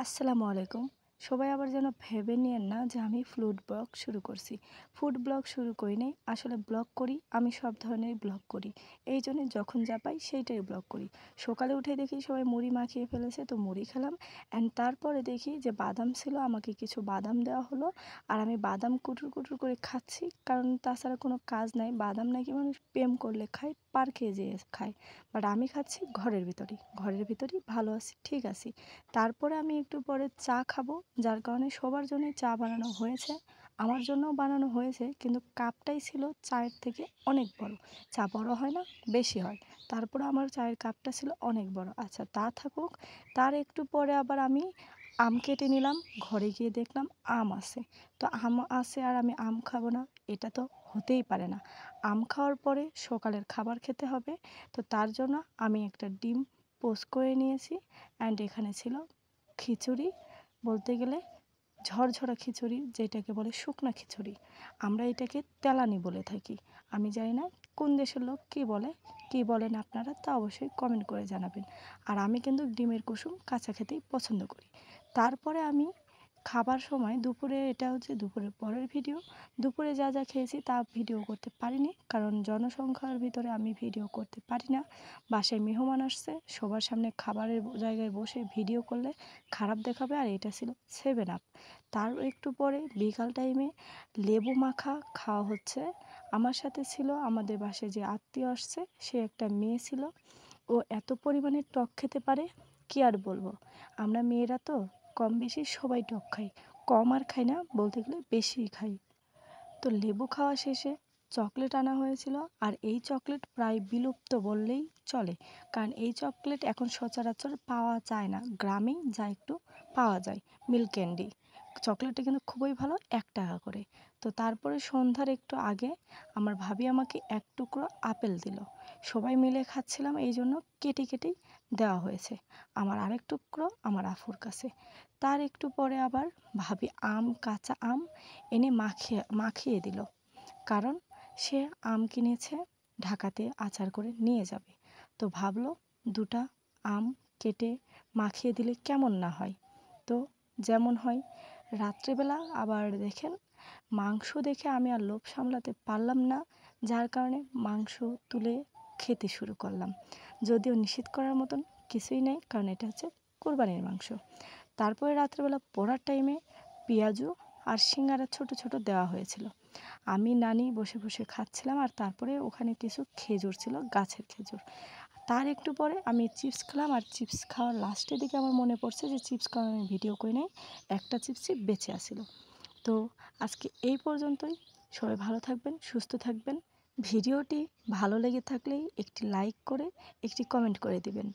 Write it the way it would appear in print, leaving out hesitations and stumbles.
আসসালামু আলাইকুম। সবাই আবার যেন ভেবে নিয়েন না যে আমি ফুড ব্লগ শুরু করছি। ফুড ব্লগ শুরু করি নাই। আসলে ব্লগ করি, আমি সব ধরনেরই ব্লগ করি। এইজন্য যখন যা পাই সেইটাই ব্লগ করি। সকালে উঠে দেখি সবাই মুড়ি মাখিয়ে ফেলেছে, তো মুড়ি খেলাম। তারপরে দেখি যে বাদাম ছিল, আমাকে কিছু বাদাম দেওয়া হলো। আর আমি বাদাম কুটুর, কুটুর করে খাচ্ছি। কারণ তাছাড়া কোনো কাজ নাই। বাদাম নাকি মানুষ প্রেম করলে খায়, পার্কে যেয়ে খায়। বাট আমি খাচ্ছি ঘরের ভিতরেই। ঘরের ভিতরেই ভালো আছি, ঠিক আছি। তারপরে আমি একটু পরে চা খাবো, যার কারণে সবার জন্যই চা বানানো হয়েছে। আমার জন্যও বানানো হয়েছে, কিন্তু কাপটাই ছিল চায়ের থেকে অনেক বড়। চা বড় হয় না, বেশি হয়। তারপরে আমার চায়ের কাপটা ছিল অনেক বড়। আচ্ছা, তা থাকুক। তার একটু পরে আবার আমি আম কেটে নিলাম। ঘরে গিয়ে দেখলাম আম আছে। তো আম আছে আর আমি আম খাবো না, এটা তো হতেই পারে না। আম খাওয়ার পরে সকালের খাবার খেতে হবে। তো তার জন্য আমি একটা ডিম পোস্ট করে নিয়েছি। এখানে ছিল খিচুড়ি, বলতে গেলে ঝরঝরা খিচুড়ি, যেটাকে বলে শুকনা খিচুড়ি। আমরা এটাকে তেলানি বলে থাকি। আমি জানি না কোন দেশের লোক কী বলে, কী বলেন আপনারা, তা অবশ্যই কমেন্ট করে জানাবেন। আর আমি কিন্তু ডিমের কুসুম কাঁচা খেতেই পছন্দ করি। তারপরে আমি খাবার সময় দুপুরে, এটা হচ্ছে দুপুরের পরের ভিডিও। দুপুরে যা যা খেয়েছি তা ভিডিও করতে পারিনি, কারণ জনসংখ্যার ভিতরে আমি ভিডিও করতে পারি না। বাসায় মেহমান আসছে, সবার সামনে খাবারের জায়গায় বসে ভিডিও করলে খারাপ দেখাবে। আর এটা ছিল 7 আপ। তার একটু পরে বিকাল টাইমে লেবু মাখা খাওয়া হচ্ছে। আমার সাথে ছিল আমাদের বাসায় যে আত্মীয় আসছে, সে একটা মেয়ে ছিল। ও এত পরিমাণে টক খেতে পারে, কি আর বলবো। আমরা মেয়েরা তো কম বেশি সবাই টক খাই। কম আর খাই না, বলতে গেলে বেশিই খাই। তো লেবু খাওয়া শেষে চকলেট আনা হয়েছিল। আর এই চকলেট প্রায় বিলুপ্ত বললেই চলে, কারণ এই চকলেট এখন সচরাচর পাওয়া যায় না। গ্রামেই যা একটু পাওয়া যায় মিল্ক ক্যান্ডি। চকলেটটা কিন্তু খুবই ভালো, 1 টাকা করে। তো তারপরে সন্ধ্যার একটু আগে আমার ভাবি আমাকে এক টুকরো আপেল দিল। সবাই মিলে খাচ্ছিলাম, এই জন্য কেটে কেটেই দেওয়া হয়েছে। আমার আরেক টুকরো আমার আফুর কাছে। তার একটু পরে আবার ভাবি কাঁচা আম এনে মাখিয়ে দিল, কারণ সে আম কিনেছে, ঢাকাতে আচার করে নিয়ে যাবে। তো ভাবলো 2টা আম কেটে মাখিয়ে দিলে কেমন না হয়। তো যেমন হয়। রাত্রেবেলা আবার দেখেন মাংস দেখে আমি আর লোভ সামলাতে পারলাম না, যার কারণে মাংস তুলে খেতে শুরু করলাম। যদিও নিষেধ করার মতন কিছুই নেই, কারণ এটা হচ্ছে কোরবানির মাংস। তারপরে রাত্রেবেলা পড়ার টাইমে পেঁয়াজু আর সিঙ্গারা ছোট ছোট দেওয়া হয়েছিল। আমি নানি বসে বসে খাচ্ছিলাম, আর তারপরে ওখানে কিছু খেজুর ছিল, গাছের খেজুর। তার একটু পরে আমি চিপস খেলাম, আর চিপস খাওয়ার লাস্টের দিকে আমার মনে পড়ছে যে চিপস খাওয়া আমি ভিডিও করি নাই, একটা চিপসই বেঁচে আসিল। তো আজকে এই পর্যন্তই। সবাই ভালো থাকবেন, সুস্থ থাকবেন। ভিডিওটি ভালো লেগে থাকলেই একটি লাইক করে একটি কমেন্ট করে দিবেন।